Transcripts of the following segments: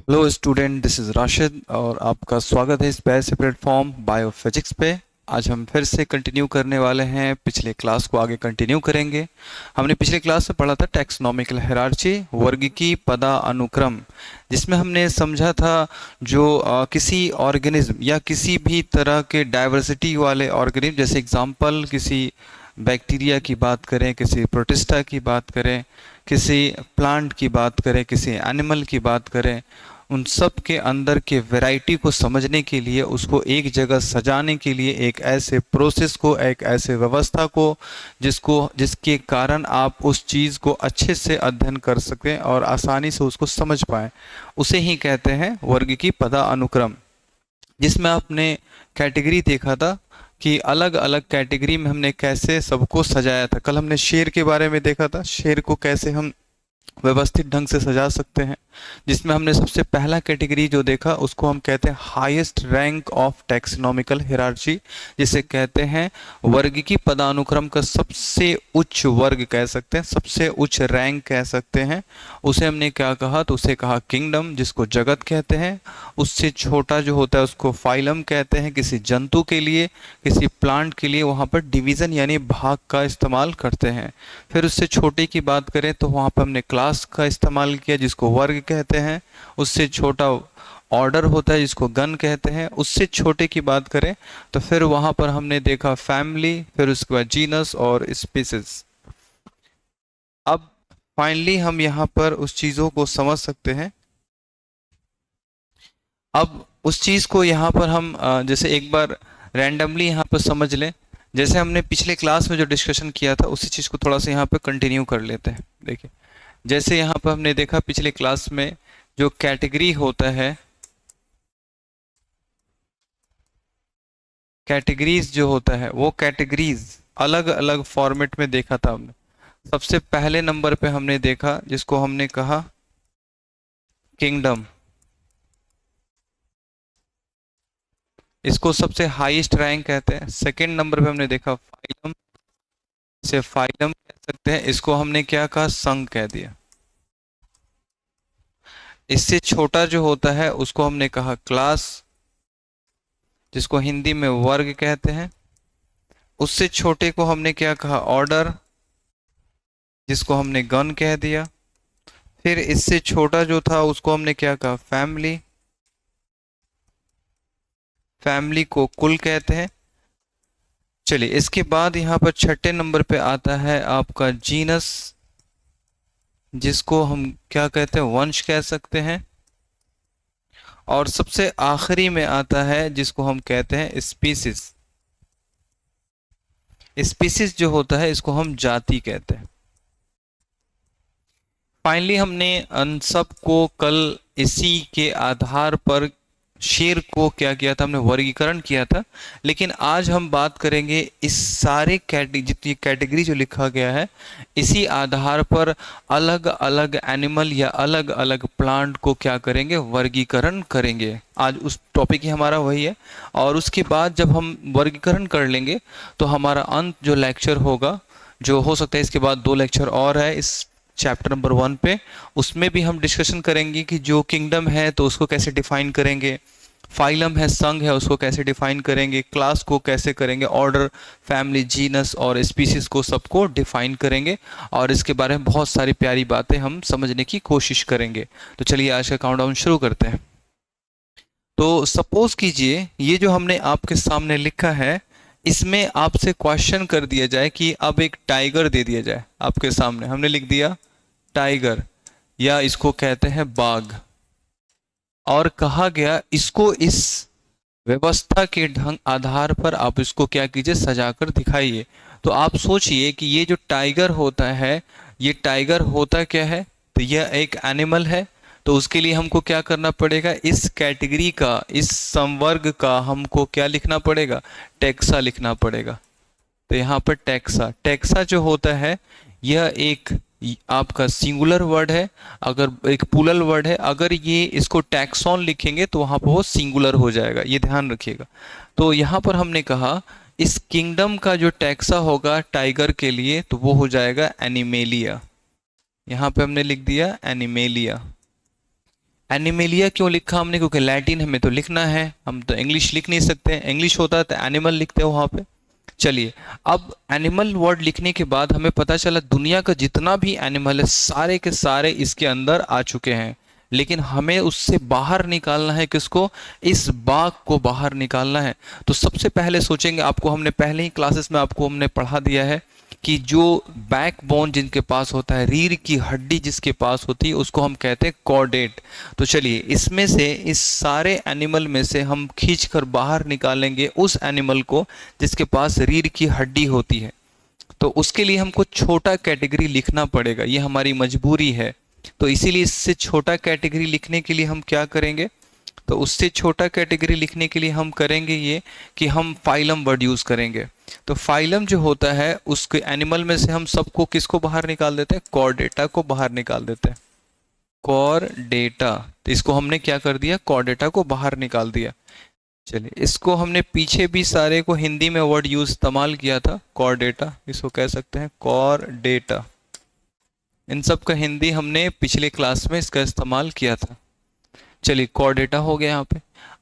Hello student, this is Rashid और आपका स्वागत है इस पैसे प्लेटफॉर्म बायोफिजिक्स पे। आज हम फिर से कंटिन्यू करने वाले हैं, पिछले क्लास को आगे कंटिन्यू करेंगे। हमने पिछले क्लास में पढ़ा था टैक्सोनॉमिकल हायरार्ची, वर्गीकी पदानुक्रम, जिसमें हमने समझा था जो किसी ऑर्गेनिज्म या किसी भी तरह के डाइवर्सिटी वाले ऑर्गेनिज्म, जैसे एग्जांपल किसी बैक्टीरिया की बात करें, किसी प्रोटिस्टा की बात करें, किसी प्लांट की बात करें, किसी एनिमल की बात करें, उन सब के अंदर के वैरायटी को समझने के लिए, उसको एक जगह सजाने के लिए एक ऐसे प्रोसेस को, एक ऐसे व्यवस्था को जिसके कारण आप उस चीज़ को अच्छे से अध्ययन कर सकें और आसानी से उसको समझ पाएं, उसे ही कहते हैं वर्गीकी पदानुक्रम। जिसमें आपने कैटेगरी देखा था कि अलग अलग कैटेगरी में हमने कैसे सबको सजाया था। कल हमने शेर के बारे में देखा था, शेर को कैसे हम व्यवस्थित ढंग से सजा सकते हैं, जिसमें हमने सबसे पहला कैटेगरी जो देखा उसको हम कहते हैं highest rank of taxonomical hierarchy, जिसे कहते हैं वर्गीकी पदानुक्रम का सबसे उच्च वर्ग कह सकते हैं, सबसे उच्च रैंक कह सकते हैं। उसे हमने क्या कहा, तो उसे कहा किंगडम, जिसको जगत कहते हैं। उससे छोटा जो होता है उसको फाइलम कहते हैं, किसी जंतु के लिए, किसी प्लांट के लिए वहाँ पर डिवीज़न यानी भाग का इस्तेमाल करते हैं। फिर उससे छोटे की बात करें तो वहाँ पर हमने क्लास का इस्तेमाल किया, जिसको वर्ग कहते हैं। उससे छोटा ऑर्डर होता है, जिसको गण कहते हैं। उससे छोटे की बात करें तो फिर वहाँ पर हमने देखा फैमिली, फिर उसके बाद जीनस और स्पीसीज। अब फाइनली हम यहाँ पर उस चीज़ों को समझ सकते हैं। अब उस चीज़ को यहाँ पर हम जैसे एक बार रैंडमली यहाँ पर समझ लें, जैसे हमने पिछले क्लास में जो डिस्कशन किया था उसी चीज़ को थोड़ा सा यहाँ पर कंटिन्यू कर लेते हैं। देखिए, जैसे यहाँ पर हमने देखा पिछले क्लास में जो कैटेगरी होता है, कैटेगरीज जो होता है वो कैटेगरीज अलग अलग फॉर्मेट में देखा था हमने। सबसे पहले नंबर पे हमने देखा जिसको हमने कहा किंगडम, इसको सबसे हाईएस्ट रैंक कहते हैं। सेकंड नंबर पे हमने देखा फाइलम, इसे फाइलम कह सकते हैं। इसको हमने क्या कहा, संघ कह दिया। इससे छोटा जो होता है उसको हमने कहा क्लास, जिसको हिंदी में वर्ग कहते हैं। उससे छोटे को हमने क्या कहा, ऑर्डर, जिसको हमने गण कह दिया। फिर इससे छोटा जो था उसको हमने क्या कहा, फैमिली, फैमिली को कुल कहते हैं। चलिए, इसके बाद यहाँ पर छठे नंबर पे आता है आपका जीनस, जिसको हम क्या कहते हैं, वंश कह सकते हैं। और सबसे आखिरी में आता है जिसको हम कहते हैं स्पीसीज। स्पीसीज जो होता है इसको हम जाति कहते हैं। फाइनली हमने उन सब को कल इसी के आधार पर शेर को क्या किया था, हमने वर्गीकरण किया था। लेकिन आज हम बात करेंगे इस सारे जितनी कैटेगरी जो लिखा गया है, इसी आधार पर अलग अलग एनिमल या अलग अलग प्लांट को क्या करेंगे, वर्गीकरण करेंगे। आज उस टॉपिक ही हमारा वही है। और उसके बाद जब हम वर्गीकरण कर लेंगे तो हमारा अंत जो लेक्चर होगा, जो हो सकता है इसके बाद 2 लेक्चर और है इस चैप्टर नंबर 1 पे, उसमें भी हम डिस्कशन करेंगे कि जो किंगडम है तो उसको कैसे डिफाइन करेंगे, फाइलम है, संघ है, उसको कैसे डिफाइन करेंगे, क्लास को कैसे करेंगे, ऑर्डर, फैमिली, जीनस और स्पीसीज को सबको डिफाइन करेंगे। और इसके बारे में बहुत सारी प्यारी बातें हम समझने की कोशिश करेंगे। तो चलिए आज का काउंटडाउन शुरू करते हैं। तो सपोज कीजिए ये जो हमने आपके सामने लिखा है, इसमें आपसे क्वेश्चन कर दिया जाए कि अब एक टाइगर दे दिया जाए आपके सामने। हमने लिख दिया टाइगर, या इसको कहते हैं बाघ, और कहा गया इसको इस व्यवस्था के ढंग आधार पर आप इसको क्या कीजिए, सजाकर दिखाइए। तो आप सोचिए कि ये जो टाइगर होता है, ये टाइगर होता क्या है, तो यह एक एनिमल है। तो उसके लिए हमको क्या करना पड़ेगा, इस कैटेगरी का, इस संवर्ग का हमको क्या लिखना पड़ेगा, टैक्सा लिखना पड़ेगा। तो यहाँ पर टैक्सा, टैक्सा जो होता है यह एक आपका सिंगुलर वर्ड है, अगर एक प्लूरल वर्ड है। अगर ये इसको टैक्सॉन लिखेंगे तो वहाँ पर वो सिंगुलर हो जाएगा, ये ध्यान रखिएगा। तो यहाँ पर हमने कहा इस किंगडम का जो टैक्सा होगा टाइगर के लिए तो वो हो जाएगा एनिमेलिया। यहाँ पे हमने लिख दिया एनिमेलिया। एनिमेलिया क्यों लिखा हमने, क्योंकि लैटिन हमें तो लिखना है, हम तो इंग्लिश लिख नहीं सकते, इंग्लिश होता तो एनिमल लिखते हो वहाँ पे। चलिए, अब एनिमल वर्ड लिखने के बाद हमें पता चला दुनिया का जितना भी एनिमल है सारे के सारे इसके अंदर आ चुके हैं, लेकिन हमें उससे बाहर निकालना है किसको, इस बाघ को बाहर निकालना है। तो सबसे पहले सोचेंगे, आपको हमने पहले ही क्लासेस में आपको हमने पढ़ा दिया है कि जो बैकबोन जिनके पास होता है, रीढ़ की हड्डी जिसके पास होती है, उसको हम कहते हैं कॉर्डेट। तो चलिए, इसमें से इस सारे एनिमल में से हम खींचकर बाहर निकालेंगे उस एनिमल को जिसके पास रीढ़ की हड्डी होती है। तो उसके लिए हमको छोटा कैटेगरी लिखना पड़ेगा, ये हमारी मजबूरी है। तो इसीलिए इससे छोटा कैटेगरी लिखने के लिए हम क्या करेंगे, तो उससे छोटा कैटेगरी लिखने के लिए हम करेंगे ये कि हम फाइलम वर्ड यूज़ करेंगे। तो फाइलम जो होता है उसके एनिमल में से हम सबको किसको बाहर निकाल देते हैं, कॉर्डेटा को बाहर निकाल देते हैं। कॉर्डेटा, तो इसको हमने क्या कर दिया, कॉर्डेटा को बाहर निकाल दिया। चलिए, इसको हमने पीछे भी सारे को हिंदी में वर्ड यूज इस्तेमाल किया था, कॉर्डेटा, इसको कह सकते हैं कॉर्डेटा। इन सब का हिंदी हमने पिछले क्लास में इसका इस्तेमाल किया था। चलिए, कॉर्डेटा हो गया यहाँ पे।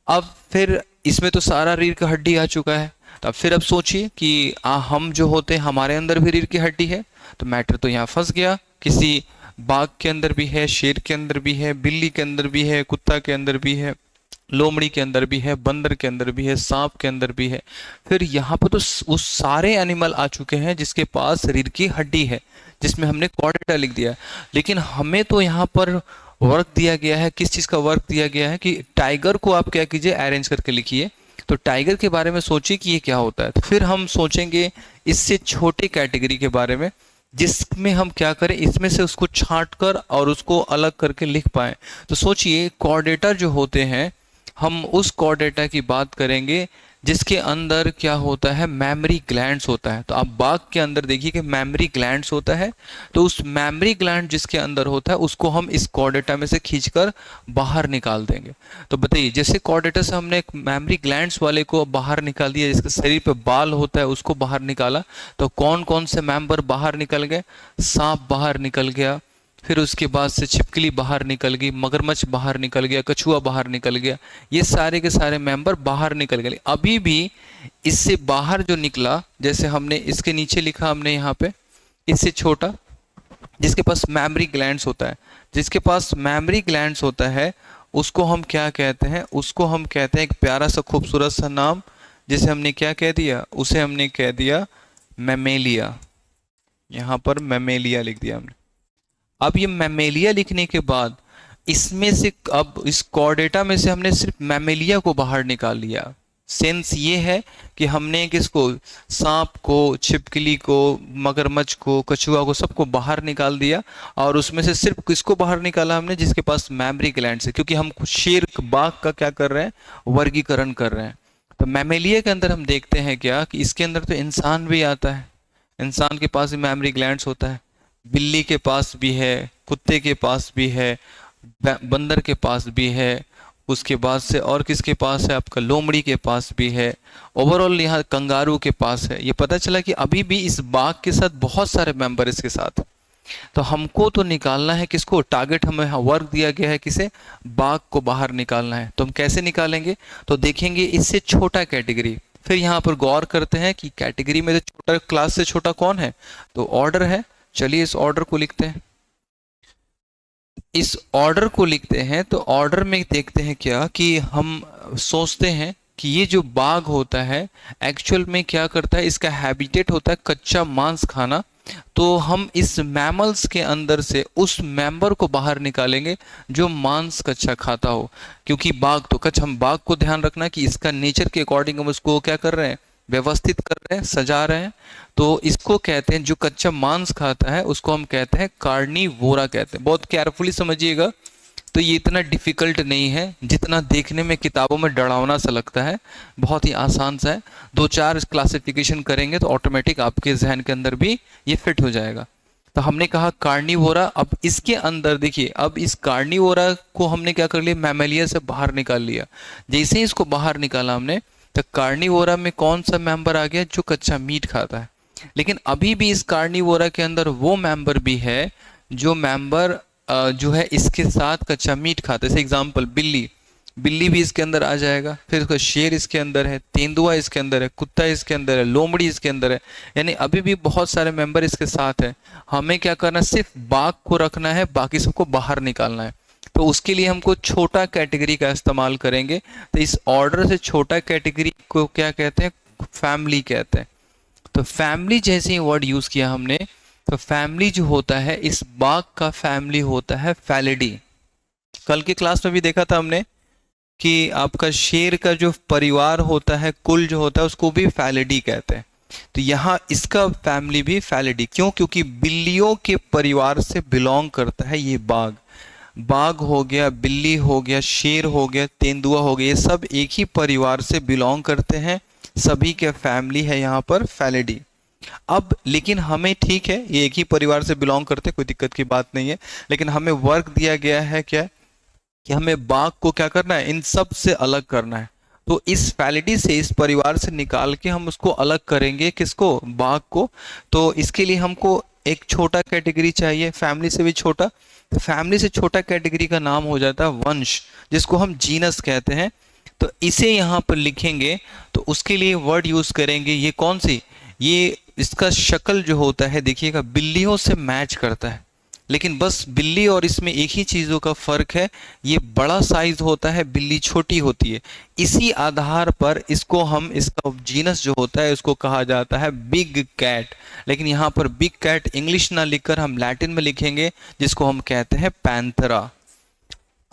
अब फिर इसमें तो सारा रीढ़ का हड्डी आ चुका है। तो अब फिर अब सोचिए कि हम जो होते हैं हमारे अंदर भी रीढ़ की हड्डी है। तो मैटर तो यहाँ फंस गया, किसी बाघ के अंदर भी है, शेर के अंदर भी है, बिल्ली के अंदर भी है, कुत्ता के अंदर भी है, लोमड़ी के अंदर भी है, बंदर के अंदर भी है, सांप के अंदर भी है। फिर यहाँ पर तो उस सारे एनिमल आ चुके हैं जिसके पास रीढ़ की हड्डी है, जिसमें हमने कॉर्डेटा लिख दिया। लेकिन हमें तो यहाँ पर वर्क दिया गया है, किस चीज़ का वर्क दिया गया है कि टाइगर को आप क्या कीजिए, अरेंज करके लिखिए। तो टाइगर के बारे में सोचिए कि ये क्या होता है। तो फिर हम सोचेंगे इससे छोटे कैटेगरी के बारे में, जिसमें हम क्या करें, इसमें से उसको छांट कर और उसको अलग करके लिख पाएं। तो सोचिए, कॉर्डेटा जो होते हैं, हम उस कॉर्डेटा की बात करेंगे जिसके अंदर क्या होता है, मेमोरी ग्लैंड्स होता है। तो आप बाघ के अंदर देखिए कि मेमोरी ग्लैंड्स होता है। तो उस मेमोरी ग्लैंड जिसके अंदर होता है उसको हम इस कॉर्डेटा में से खींचकर बाहर निकाल देंगे। तो बताइए, जैसे कॉर्डेटा से हमने एक मेमोरी ग्लैंड्स वाले को बाहर निकाल दिया, जिसके शरीर पे बाल होता है उसको बाहर निकाला, तो कौन कौन से मेंबर बाहर निकल गए, सांप बाहर निकल गया, फिर उसके बाद से छिपकली बाहर निकल गई, मगरमच्छ बाहर निकल गया, कछुआ बाहर निकल गया, ये सारे के सारे मेंबर बाहर निकल गए। अभी भी इससे बाहर जो निकला, जैसे हमने इसके नीचे लिखा हमने यहाँ पे, इससे छोटा, जिसके पास मेमोरी ग्लैंड्स होता है, जिसके पास मेमोरी ग्लैंड्स होता है उसको हम क्या कहते हैं, उसको हम कहते हैं एक प्यारा सा खूबसूरत सा नाम, जिसे हमने क्या कह दिया, उसे हमने कह दिया मैमेलिया। यहाँ पर मैमेलिया लिख दिया हमने। अब ये मैमेलिया लिखने के बाद इसमें से, अब इस कॉर्डेटा में से हमने सिर्फ मैमेलिया को बाहर निकाल लिया। सेंस ये है कि हमने किसको, सांप को, छिपकली को, मगरमच्छ को, कछुआ को, सबको बाहर निकाल दिया। और उसमें से सिर्फ किसको बाहर निकाला हमने, जिसके पास मेमोरी ग्लैंड्स है, क्योंकि हम शेर बाघ का क्या कर रहे हैं, वर्गीकरण कर रहे हैं। तो मैमेलिया के अंदर हम देखते हैं क्या कि इसके अंदर तो इंसान भी आता है, इंसान के पास भी मेमोरी ग्लैंड्स होता है, बिल्ली के पास भी है, कुत्ते के पास भी है, बंदर के पास भी है, उसके बाद से और किसके पास है, आपका लोमड़ी के पास भी है, ओवरऑल यहाँ कंगारू के पास है। ये पता चला कि अभी भी इस बाघ के साथ बहुत सारे मेंबर इसके साथ। तो हमको तो निकालना है किसको, टारगेट हमें वर्क दिया गया है किसे, बाघ को बाहर निकालना है। तो हम कैसे निकालेंगे, तो देखेंगे इससे छोटा कैटेगरी। फिर यहाँ पर गौर करते हैं कि कैटेगरी में तो छोटा, क्लास से छोटा कौन है, तो ऑर्डर है। चलिए, इस ऑर्डर को लिखते हैं, इस ऑर्डर को लिखते हैं। तो ऑर्डर में देखते हैं क्या कि हम सोचते हैं कि ये जो बाघ होता है एक्चुअल में क्या करता है, इसका हैबिटेट होता है कच्चा मांस खाना। तो हम इस मैमल्स के अंदर से उस मेंबर को बाहर निकालेंगे जो मांस कच्चा खाता हो, क्योंकि बाघ तो कच्चा, हम बाघ को ध्यान रखना कि इसका नेचर के अकॉर्डिंग हम उसको क्या कर रहे हैं, व्यवस्थित कर रहे हैं, सजा रहे हैं। तो इसको कहते हैं, जो कच्चा मांस खाता है उसको हम कहते हैं कार्निवोरा कहते हैं। बहुत केयरफुली समझिएगा, तो ये इतना डिफिकल्ट नहीं है जितना देखने में किताबों में डरावना सा लगता है, बहुत ही आसान सा है। दो चार क्लासिफिकेशन करेंगे तो ऑटोमेटिक आपके जहन के अंदर भी ये फिट हो जाएगा। तो हमने कहा कार्निवोरा। अब इसके अंदर देखिए, अब इस कार्निवोरा को हमने क्या कर लिया, मैमेलिया से बाहर निकाल लिया। जैसे ही इसको बाहर निकाला हमने, तो कार्निवोरा में कौन सा मेंबर आ गया, जो कच्चा मीट खाता है। लेकिन अभी भी इस कार्निवोरा के अंदर वो मेंबर भी है जो मेंबर जो है इसके साथ कच्चा मीट खाता है। जैसे एग्जाम्पल बिल्ली, बिल्ली भी इसके अंदर आ जाएगा, फिर उसका शेर इसके अंदर है, तेंदुआ इसके अंदर है, कुत्ता इसके अंदर है, लोमड़ी इसके अंदर है, यानी अभी भी बहुत सारे मेंबर इसके साथ हैं। हमें क्या करना है, सिर्फ बाघ को रखना है, बाकी सबको बाहर निकालना है। तो उसके लिए हमको छोटा कैटेगरी का इस्तेमाल करेंगे। तो इस ऑर्डर से छोटा कैटेगरी को क्या कहते हैं, फैमिली कहते हैं। तो फैमिली जैसे ही वर्ड यूज किया हमने, तो फैमिली जो होता है, इस बाघ का फैमिली होता है फैलिडी। कल के क्लास में भी देखा था हमने कि आपका शेर का जो परिवार होता है, कुल जो होता है, उसको भी फैलिडी कहते हैं। तो यहाँ इसका फैमिली भी फैलिडी, क्यों? क्योंकि बिल्लियों के परिवार से बिलोंग करता है ये बाघ। बाघ हो गया, बिल्ली हो गया, शेर हो गया, तेंदुआ हो गया, ये सब एक ही परिवार से बिलोंग करते हैं, सभी के फैमिली है यहाँ पर फैलिडी। अब लेकिन हमें, ठीक है, ये एक ही परिवार से बिलोंग करते हैं, कोई दिक्कत की बात नहीं है, लेकिन हमें वर्क दिया गया है क्या, कि हमें बाघ को क्या करना है, इन सब से अलग करना है। तो इस फैलिडी से, इस परिवार से निकाल के हम उसको अलग करेंगे, किसको, बाघ को। तो इसके लिए हमको एक छोटा कैटेगरी चाहिए, फैमिली से भी छोटा। तो फैमिली से छोटा कैटेगरी का नाम हो जाता है वंश, जिसको हम जीनस कहते हैं। तो इसे यहाँ पर लिखेंगे, तो उसके लिए वर्ड यूज करेंगे, ये कौन सी, ये इसका शक्ल जो होता है, देखिएगा बिल्लियों से मैच करता है, लेकिन बस बिल्ली और इसमें एक ही चीज़ों का फर्क है, ये बड़ा साइज होता है, बिल्ली छोटी होती है। इसी आधार पर इसको हम, इसका जीनस जो होता है उसको कहा जाता है बिग कैट। लेकिन यहाँ पर बिग कैट इंग्लिश ना लिखकर हम लैटिन में लिखेंगे, जिसको हम कहते हैं पैंथरा।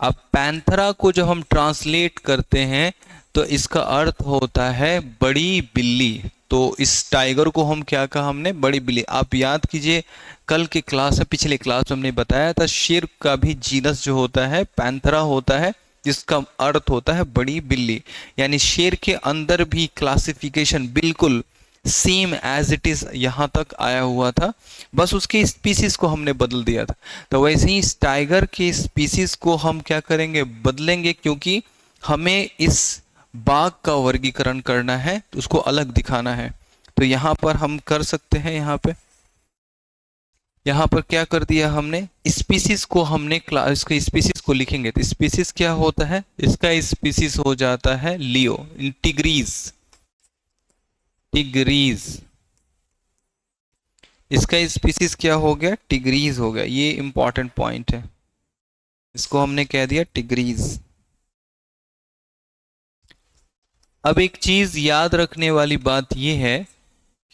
अब पैंथरा को जब हम ट्रांसलेट करते हैं, तो इसका अर्थ होता है बड़ी बिल्ली। तो इस टाइगर को हम क्या कहा हमने, बड़ी बिल्ली। आप याद कीजिए, कल के क्लास में, पिछले क्लास में हमने बताया था, शेर का भी जीनस जो होता है पैंथरा होता है, जिसका अर्थ होता है बड़ी बिल्ली। यानी शेर के अंदर भी क्लासिफिकेशन बिल्कुल सेम एज इट इज यहाँ तक आया हुआ था, बस उसके स्पीसीज को हमने बदल दिया था। तो वैसे ही इस टाइगर के स्पीसीज को हम क्या करेंगे, बदलेंगे, क्योंकि हमें इस बाघ का वर्गीकरण करना है, उसको अलग दिखाना है। तो यहाँ पर हम कर सकते हैं, यहाँ पर क्या कर दिया हमने, स्पीसीज को हमने इसके स्पीसीज को लिखेंगे। तो स्पीसीज क्या होता है, इसका स्पीसीज हो जाता है लियो, टिग्रीज, टिग्रीज। इसका स्पीसीज क्या हो गया, टिग्रीज हो गया। ये इंपॉर्टेंट पॉइंट है, इसको हमने कह दिया टिग्रीज। अब एक चीज याद रखने वाली बात यह है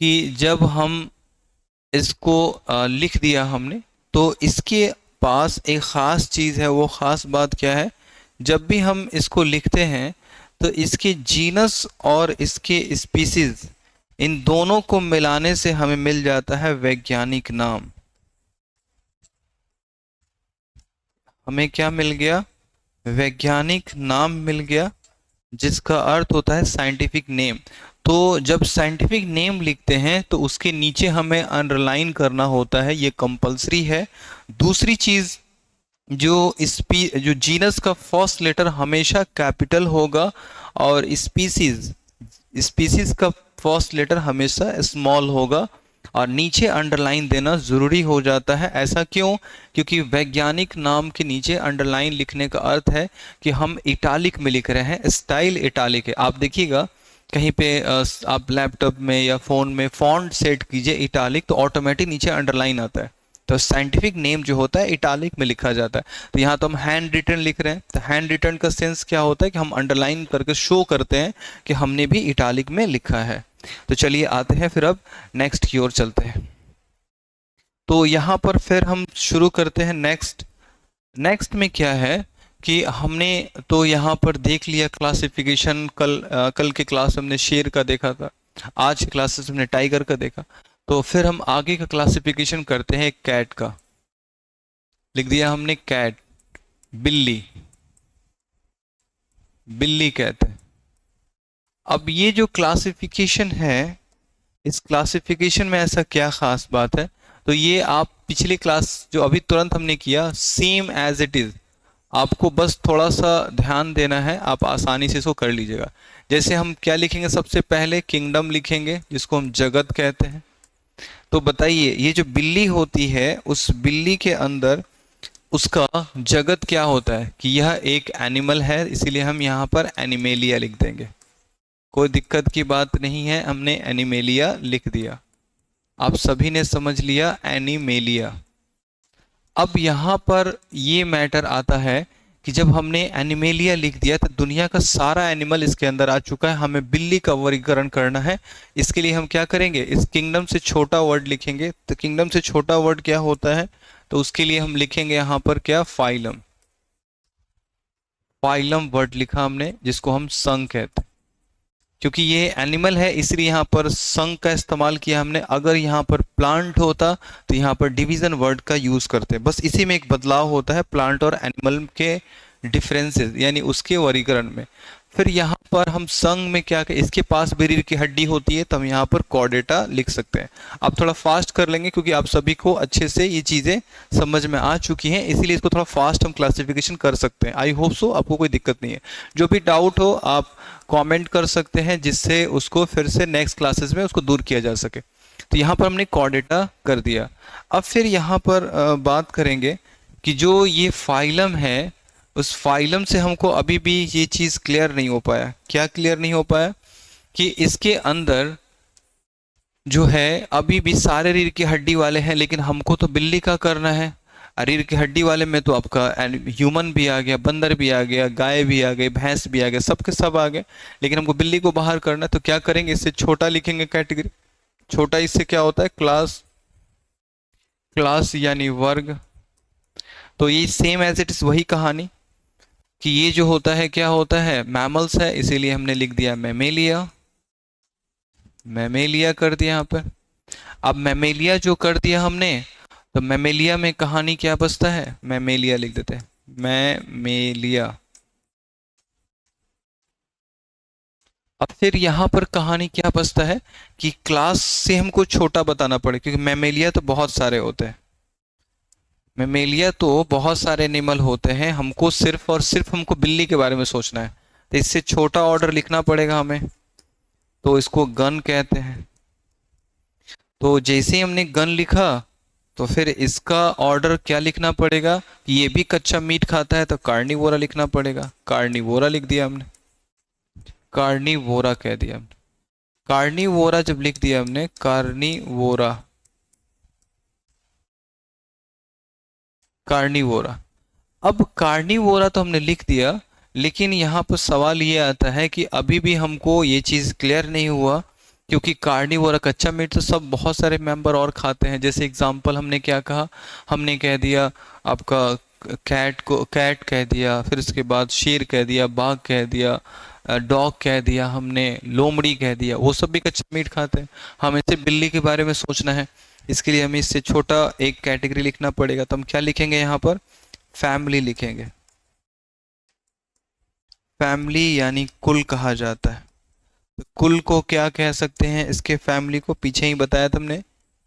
कि जब हम इसको लिख दिया हमने, तो इसके पास एक ख़ास चीज़ है। वो ख़ास बात क्या है, जब भी हम इसको लिखते हैं, तो इसके जीनस और इसके स्पीसीज, इन दोनों को मिलाने से हमें मिल जाता है वैज्ञानिक नाम। हमें क्या मिल गया, वैज्ञानिक नाम मिल गया, जिसका अर्थ होता है साइंटिफिक नेम। तो जब साइंटिफिक नेम लिखते हैं, तो उसके नीचे हमें अंडरलाइन करना होता है, ये कंपलसरी है। दूसरी चीज़, जो जीनस का फर्स्ट लेटर हमेशा कैपिटल होगा, और स्पीसीज का फर्स्ट लेटर हमेशा स्मॉल होगा, और नीचे अंडरलाइन देना ज़रूरी हो जाता है। ऐसा क्यों? क्योंकि वैज्ञानिक नाम के नीचे अंडरलाइन लिखने का अर्थ है कि हम इटालिक में लिख रहे हैं, स्टाइल इटालिक है। आप देखिएगा कहीं पे आप लैपटॉप में या फ़ोन में फ़ॉन्ट सेट कीजिए इटालिक, तो ऑटोमेटिक नीचे अंडरलाइन आता है। तो साइंटिफिक नेम जो होता है इटालिक में लिखा जाता है। तो यहाँ तो हम हैंड रिटन लिख रहे हैं, तो हैंड रिटन का सेंस क्या होता है कि हम अंडरलाइन करके शो करते हैं कि हमने भी इटालिक में लिखा है। तो चलिए आते हैं फिर, अब नेक्स्ट की ओर चलते हैं। तो यहाँ पर फिर हम शुरू करते हैं नेक्स्ट में क्या है कि हमने तो यहाँ पर देख लिया क्लासिफिकेशन। कल के क्लास में हमने शेर का देखा था, आज की क्लासेस में हमने टाइगर का देखा। तो फिर हम आगे का क्लासिफिकेशन करते हैं कैट का। लिख दिया हमने कैट, बिल्ली, बिल्ली कहते हैं। अब ये जो क्लासिफिकेशन है, इस क्लासिफिकेशन में ऐसा क्या खास बात है, तो ये आप पिछली क्लास जो अभी तुरंत हमने किया, सेम एज इट इज, आपको बस थोड़ा सा ध्यान देना है, आप आसानी से इसको कर लीजिएगा। जैसे हम क्या लिखेंगे, सबसे पहले किंगडम लिखेंगे, जिसको हम जगत कहते हैं। तो बताइए, ये जो बिल्ली होती है, उस बिल्ली के अंदर उसका जगत क्या होता है कि यह एक एनिमल है, इसीलिए हम यहाँ पर एनिमेलिया लिख देंगे। कोई दिक्कत की बात नहीं है, हमने एनिमेलिया लिख दिया। आप सभी ने समझ लिया एनिमेलिया। अब यहाँ पर ये मैटर आता है कि जब हमने एनिमेलिया लिख दिया तो दुनिया का सारा एनिमल इसके अंदर आ चुका है, हमें बिल्ली का वर्गीकरण करना है। इसके लिए हम क्या करेंगे, इस किंगडम से छोटा वर्ड लिखेंगे। तो किंगडम से छोटा वर्ड क्या होता है, तो उसके लिए हम लिखेंगे यहाँ पर क्या, फाइलम। फाइलम वर्ड लिखा हमने, जिसको हम संघ कहते हैं। क्योंकि ये एनिमल है इसलिए यहाँ पर संघ का इस्तेमाल किया हमने। अगर यहाँ पर प्लांट होता तो यहाँ पर डिवीजन वर्ड का यूज करते। बस इसी में एक बदलाव होता है प्लांट और एनिमल के डिफरेंसेस, यानी उसके वर्गीकरण में। फिर यहाँ पर हम संघ में क्या करें, इसके पास भी रीढ़ की हड्डी होती है तो हम यहाँ पर कॉर्डेटा लिख सकते हैं। आप थोड़ा फास्ट कर लेंगे क्योंकि आप सभी को अच्छे से ये चीज़ें समझ में आ चुकी हैं, इसीलिए इसको थोड़ा फास्ट हम क्लासिफिकेशन कर सकते हैं। आई होप सो आपको कोई दिक्कत नहीं है। जो भी डाउट हो आप कमेंट कर सकते हैं, जिससे उसको फिर से नेक्स्ट क्लासेस में उसको दूर किया जा सके। तो यहाँ पर हमने कॉर्डेटा कर दिया। अब फिर यहाँ पर बात करेंगे कि जो ये फाइलम है, उस फाइलम से हमको अभी भी ये चीज़ क्लियर नहीं हो पाया। क्या क्लियर नहीं हो पाया, कि इसके अंदर जो है अभी भी सारे रीढ़ की हड्डी वाले हैं, लेकिन हमको तो बिल्ली का करना है। रीढ़ की हड्डी वाले में तो आपका ह्यूमन भी आ गया, बंदर भी आ गया, गाय भी आ गई, भैंस भी आ गया, सब के सब आ गए, लेकिन हमको बिल्ली को बाहर करना है। तो क्या करेंगे, इससे छोटा लिखेंगे कैटेगरी। छोटा इससे क्या होता है, क्लास। क्लास यानी वर्ग। तो ये सेम एज इट इज वही कहानी कि ये जो होता है क्या होता है, मैमल्स है, इसीलिए हमने लिख दिया मैमेलिया। मैमेलिया कर दिया यहाँ पर। अब मैमेलिया जो कर दिया हमने, तो मैमेलिया में कहानी क्या बचता है, मैमेलिया लिख देते हैं, मैमेलिया। अब फिर यहाँ पर कहानी क्या बचता है कि क्लास से हमको छोटा बताना पड़े, क्योंकि मैमेलिया तो बहुत सारे होते हैं। मैमेलिया तो बहुत सारे एनिमल होते हैं, हमको सिर्फ और सिर्फ हमको बिल्ली के बारे में सोचना है, तो इससे छोटा ऑर्डर लिखना पड़ेगा हमें। तो इसको गन कहते हैं। तो जैसे ही हमने गन लिखा तो फिर इसका ऑर्डर क्या लिखना पड़ेगा कि ये भी कच्चा मीट खाता है, तो कार्निवोरा लिखना पड़ेगा। कार्निवोरा लिख दिया हमने, कार्निवोरा कह दिया हमने। कार्निवोरा जब लिख दिया हमने, कार्निवोरा, कार्निवोरा। अब कार्निवोरा तो हमने लिख दिया, लेकिन यहाँ पर सवाल ये आता है कि अभी भी हमको ये चीज़ क्लियर नहीं हुआ, क्योंकि कार्निवोरा कच्चा मीट तो सब बहुत सारे मेंबर और खाते हैं। जैसे एग्जांपल हमने क्या कहा, हमने कह दिया आपका कैट को, कैट कह दिया, फिर उसके बाद शेर कह दिया, बाघ कह दिया, डॉग कह दिया, हमने लोमड़ी कह दिया, वो सब भी कच्चा मीट खाते हैं। हमें सिर्फ बिल्ली के बारे में सोचना है, इसके लिए हमें इससे छोटा एक कैटेगरी लिखना पड़ेगा। तो हम क्या लिखेंगे यहाँ पर, फैमिली लिखेंगे। फैमिली यानी कुल कहा जाता है। तो कुल को क्या कह सकते हैं, इसके फैमिली को पीछे ही बताया तुमने,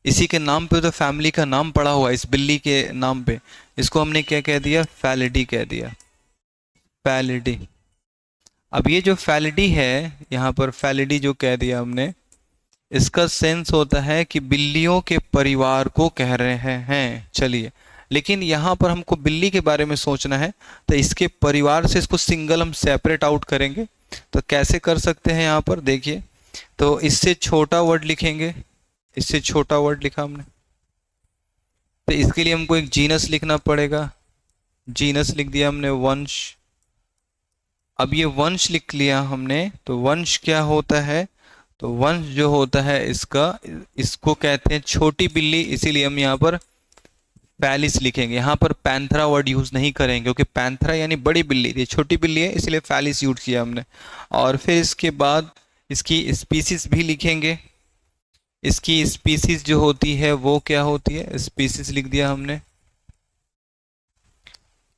इसी के नाम पे तो फैमिली का नाम पड़ा हुआ है, इस बिल्ली के नाम पे। इसको हमने क्या कह दिया, फैलिडी कह दिया, फैलिडी। अब ये जो फैलिडी है, यहाँ पर फैलिडी जो कह दिया हमने, इसका सेंस होता है कि बिल्लियों के परिवार को कह रहे हैं। चलिए, लेकिन यहाँ पर हमको बिल्ली के बारे में सोचना है, तो इसके परिवार से इसको सिंगल हम सेपरेट आउट करेंगे। तो कैसे कर सकते हैं, यहाँ पर देखिए, तो इससे छोटा वर्ड लिखेंगे, इससे छोटा वर्ड लिखा हमने, तो इसके लिए हमको एक जीनस लिखना पड़ेगा। जीनस लिख दिया हमने, वंश। अब ये वंश लिख लिया हमने, तो वंश क्या होता है, तो वंश जो होता है इसका, इसको कहते हैं छोटी बिल्ली, इसीलिए हम यहाँ पर फैलिस लिखेंगे। यहाँ पर पैंथरा वर्ड यूज नहीं करेंगे, क्योंकि पैंथरा यानी बड़ी बिल्ली, ये छोटी बिल्ली है, इसलिए फैलिस यूज किया हमने। और फिर इसके बाद इसकी स्पीसीज भी लिखेंगे। इसकी स्पीसीज जो होती है वो क्या होती है, स्पीसीज लिख दिया हमने।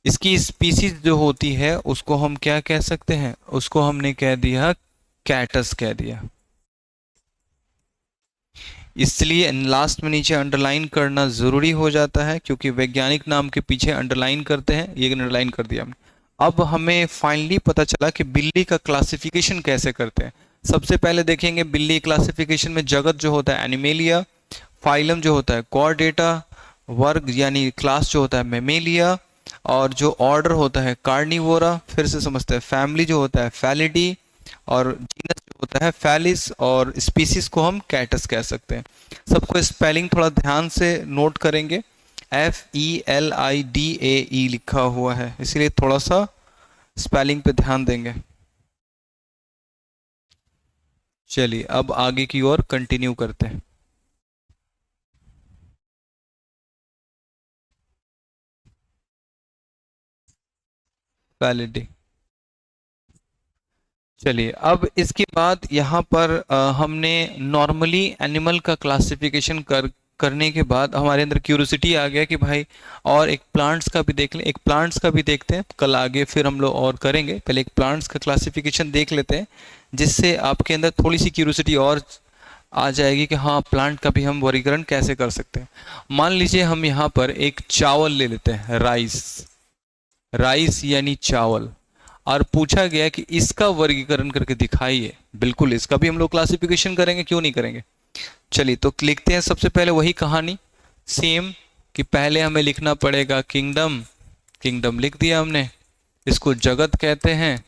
इसकी स्पीसीज जो होती है उसको हम क्या कह सकते हैं, उसको हमने कह दिया कैटस कह दिया। इसलिए लास्ट में नीचे अंडरलाइन करना ज़रूरी हो जाता है, क्योंकि वैज्ञानिक नाम के पीछे अंडरलाइन करते हैं, ये अंडरलाइन कर दिया हमने। अब हमें फाइनली पता चला कि बिल्ली का क्लासिफिकेशन कैसे करते हैं। सबसे पहले देखेंगे बिल्ली क्लासिफिकेशन में जगत जो होता है एनिमेलिया, फाइलम जो होता है कॉर्डेटा, वर्ग यानी क्लास जो होता है मैमेलिया, और जो ऑर्डर होता है कार्निवोरा, फिर से समझते हैं, फैमिली जो होता है फैलिडी, और जीनस जो होता है फैलिस, और स्पीसीज को हम कैटस कह सकते हैं। सबको स्पेलिंग थोड़ा ध्यान से नोट करेंगे। FELIDAE लिखा हुआ है, इसीलिए थोड़ा सा स्पेलिंग पे ध्यान देंगे। चलिए अब आगे की ओर कंटिन्यू करते हैं। वैलिडी। चलिए अब इसके बाद यहाँ पर हमने नॉर्मली एनिमल का क्लासिफिकेशन करने के बाद हमारे अंदर क्यूरियोसिटी आ गया कि भाई और एक प्लांट्स का भी देख लें, एक प्लांट्स का भी देखते हैं, कल आगे फिर हम लोग और करेंगे। पहले एक प्लांट्स का क्लासिफिकेशन देख लेते हैं, जिससे आपके अंदर थोड़ी सी क्यूरियोसिटी और आ जाएगी कि हाँ प्लांट का भी हम वर्गीकरण कैसे कर सकते हैं। मान लीजिए हम यहाँ पर एक चावल ले लेते हैं, राइस, राइस यानी चावल, और पूछा गया कि इसका वर्गीकरण करके दिखाइए। बिल्कुल इसका भी हम लोग क्लासिफिकेशन करेंगे, क्यों नहीं करेंगे। चलिए तो लिखते हैं सबसे पहले वही कहानी सेम, कि पहले हमें लिखना पड़ेगा किंगडम। किंगडम लिख दिया हमने, इसको जगत कहते हैं।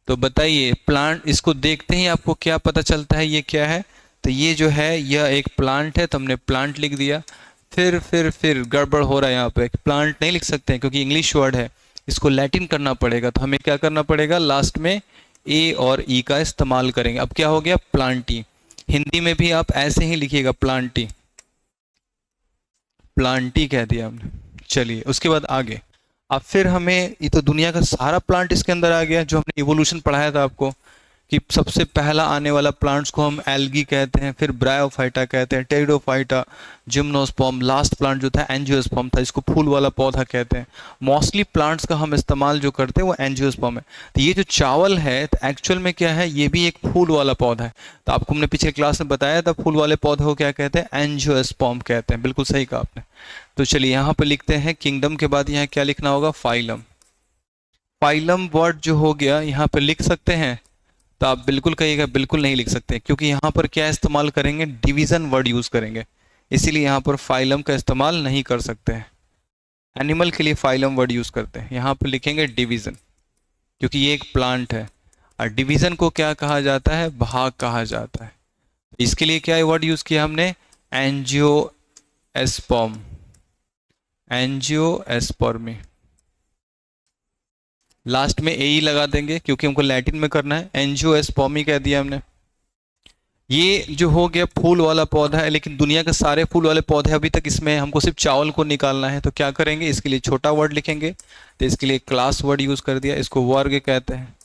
तो बताइए प्लांट, इसको देखते ही आपको क्या पता चलता है ये क्या है। तो ये जो है यह एक प्लांट है, तो हमने प्लांट लिख दिया। फिर गड़बड़ हो रहा है यहाँ पे, प्लांट नहीं लिख सकते हैं क्योंकि इंग्लिश वर्ड है, इसको लैटिन करना पड़ेगा। तो हमें क्या करना पड़ेगा, लास्ट में ए और ई का इस्तेमाल करेंगे। अब क्या हो गया, प्लांटी। हिंदी में भी आप ऐसे ही लिखिएगा, प्लांटी, प्लांटी कह दिया हमने। चलिए उसके बाद आगे, अब फिर हमें, ये तो दुनिया का सारा प्लांट इसके अंदर आ गया जो हमने इवोल्यूशन पढ़ाया था आपको, कि सबसे पहला आने वाला प्लांट्स को हम एल्गी कहते हैं, फिर ब्रायोफाइटा कहते हैं, टेरिडोफाइटा, जिम्नोस्पर्म, लास्ट प्लांट जो था एंजियोस्पर्म था, इसको फूल वाला पौधा कहते हैं। मोस्टली प्लांट्स का हम इस्तेमाल जो करते हैं वो एंजियोस्पर्म है। तो ये जो चावल है तो एक्चुअल में क्या है, ये भी एक फूल वाला पौधा है। तो आपको हमने पिछले क्लास में बताया था, फूल वाले पौधे को क्या कहते हैं, एंजियोस्पर्म कहते हैं। बिल्कुल सही कहा आपने। तो चलिए यहाँ पर लिखते हैं किंगडम के बाद यहाँ क्या लिखना होगा, फाइलम। फाइलम वर्ड जो हो गया यहाँ पर लिख सकते हैं, तो आप बिल्कुल कहिएगा बिल्कुल नहीं लिख सकते, क्योंकि यहाँ पर क्या इस्तेमाल करेंगे, डिवीजन वर्ड यूज करेंगे, इसीलिए यहाँ पर फाइलम का इस्तेमाल नहीं कर सकते हैं। एनिमल के लिए फाइलम वर्ड यूज करते हैं, यहाँ पर लिखेंगे डिवीजन, क्योंकि ये एक प्लांट है। और डिवीजन को क्या कहा जाता है, भाग कहा जाता है। इसके लिए क्या वर्ड यूज किया हमने, एंजियोस्पर्म, एंजियोस्पर्मी। लास्ट में ए लगा देंगे क्योंकि हमको लैटिन में करना है, एंजियोस्पर्मी कह दिया हमने। ये जो हो गया फूल वाला पौधा है, लेकिन दुनिया के सारे फूल वाले पौधे अभी तक, इसमें हमको सिर्फ चावल को निकालना है। तो क्या करेंगे, इसके लिए छोटा वर्ड लिखेंगे, तो इसके लिए क्लास वर्ड यूज कर दिया, इसको वर्ग कहते हैं।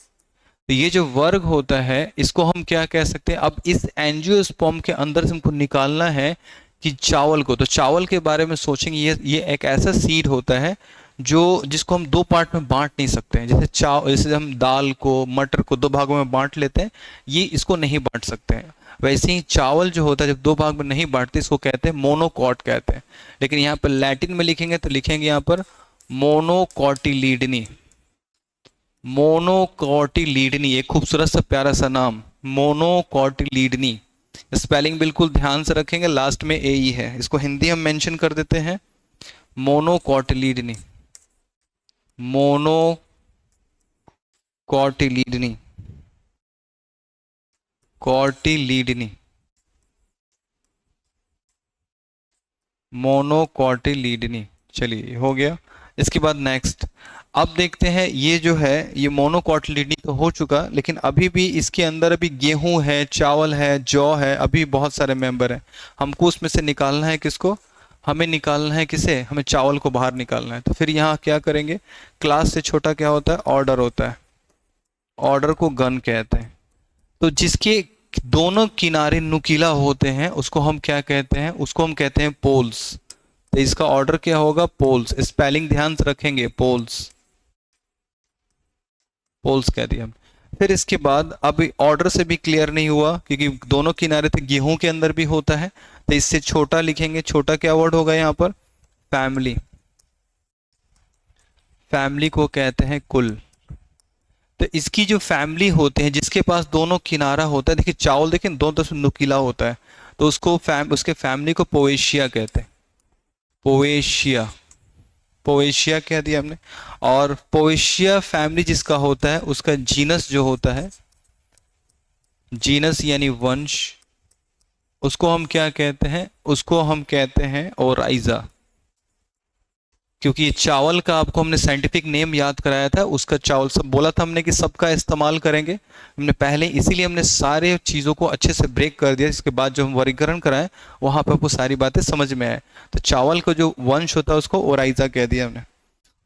तो ये जो वर्ग होता है इसको हम क्या कह सकते हैं, अब इस एंजियोस्पर्म के अंदर से हमको निकालना है कि चावल को। तो चावल के बारे में सोचेंगे, ये एक ऐसा सीड होता है जो, जिसको हम दो पार्ट में बांट नहीं सकते हैं। जैसे हम दाल को, मटर को दो भागों में बांट लेते हैं, ये इसको नहीं बांट सकते हैं। वैसे ही चावल जो होता है जब दो भाग में नहीं बांटते, इसको कहते हैं मोनोकॉट कहते हैं। लेकिन यहाँ पर लैटिन में लिखेंगे तो लिखेंगे यहाँ पर मोनोकॉटिलीडनी, मोनोकॉटिलीडनी, एक खूबसूरत सा प्यारा सा नाम, मोनोकॉटिलीडनी। स्पेलिंग बिल्कुल ध्यान से रखेंगे, लास्ट में ए ई है, इसको हिंदी हम मेंशन कर देते हैं, मोनोकॉटिलीडनी, मोनोकॉटिलीडनी, कॉटिलीडनी, मोनोकॉटिलीडनी। चलिए हो गया। इसके बाद नेक्स्ट, अब देखते हैं ये जो है, ये मोनोकॉटिलीडनी तो हो चुका, लेकिन अभी भी इसके अंदर अभी गेहूं है, चावल है, जौ है, अभी बहुत सारे मेंबर हैं। हमको उसमें से निकालना है किसको, हमें निकालना है किसे, हमें चावल को बाहर निकालना है। तो फिर यहाँ क्या करेंगे, क्लास से छोटा क्या होता है, ऑर्डर होता है, ऑर्डर को गण कहते हैं। तो जिसके दोनों किनारे नुकीला होते हैं उसको हम क्या कहते हैं, उसको हम कहते हैं पोल्स। तो इसका ऑर्डर क्या होगा, पोल्स। स्पेलिंग ध्यान से रखेंगे, पोल्स, पोल्स कह दिया हम। फिर इसके बाद अब ऑर्डर से भी क्लियर नहीं हुआ, क्योंकि दोनों किनारे थे, गेहूं के अंदर भी होता है, तो इससे छोटा लिखेंगे। छोटा क्या वर्ड होगा यहाँ पर, फैमिली, फैमिली को कहते हैं कुल। तो इसकी जो फैमिली होते हैं, जिसके पास दोनों किनारा होता है, देखिए चावल देखिए दोनों तरफ से नुकीला होता है, तो उसको उसके फैमिली को पोएशिया कहते हैं, पोएशिया। पोएशिया कह दिया हमने। और पोएशिया फैमिली जिसका होता है उसका जीनस जो होता है, जीनस यानी वंश, उसको हम क्या कहते हैं, उसको हम कहते हैं ओराइजा। क्योंकि ये चावल का आपको हमने साइंटिफिक नेम याद कराया था, उसका चावल सब बोला था हमने कि सबका इस्तेमाल करेंगे हमने पहले, इसीलिए हमने सारे चीज़ों को अच्छे से ब्रेक कर दिया। इसके बाद जो हम वर्गीकरण कराएं वहां पर आपको सारी बातें समझ में आए। तो चावल का जो वंश होता है उसको ओराइजा कह दिया हमने।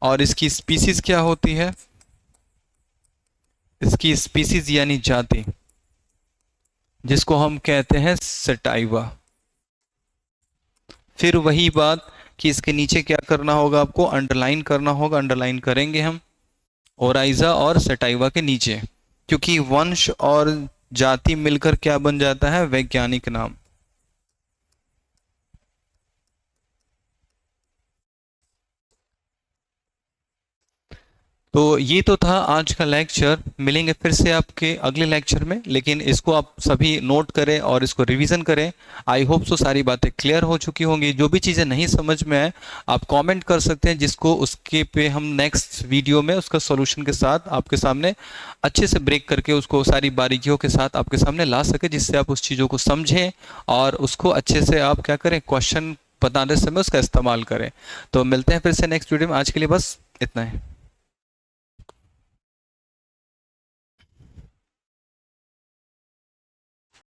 और इसकी स्पीसीज क्या होती है, इसकी स्पीसीज यानी जाति, जिसको हम कहते हैं सटाइवा। फिर वही बात कि इसके नीचे क्या करना होगा, आपको अंडरलाइन करना होगा, अंडरलाइन करेंगे हम ओराइजा और सटाइवा के नीचे, क्योंकि वंश और जाति मिलकर क्या बन जाता है, वैज्ञानिक नाम। तो ये तो था आज का लेक्चर। मिलेंगे फिर से आपके अगले लेक्चर में, लेकिन इसको आप सभी नोट करें और इसको रिवीजन करें। आई होप सो सारी बातें क्लियर हो चुकी होंगी। जो भी चीज़ें नहीं समझ में आए आप कमेंट कर सकते हैं, जिसको उसके पे हम नेक्स्ट वीडियो में उसका सॉल्यूशन के साथ आपके सामने अच्छे से ब्रेक करके उसको सारी बारीकियों के साथ आपके सामने ला सके, जिससे आप उस चीज़ों को समझें और उसको अच्छे से आप क्या करें, क्वेश्चन बताने समय उसका इस्तेमाल करें। तो मिलते हैं फिर से नेक्स्ट वीडियो में। आज के लिए बस इतना है।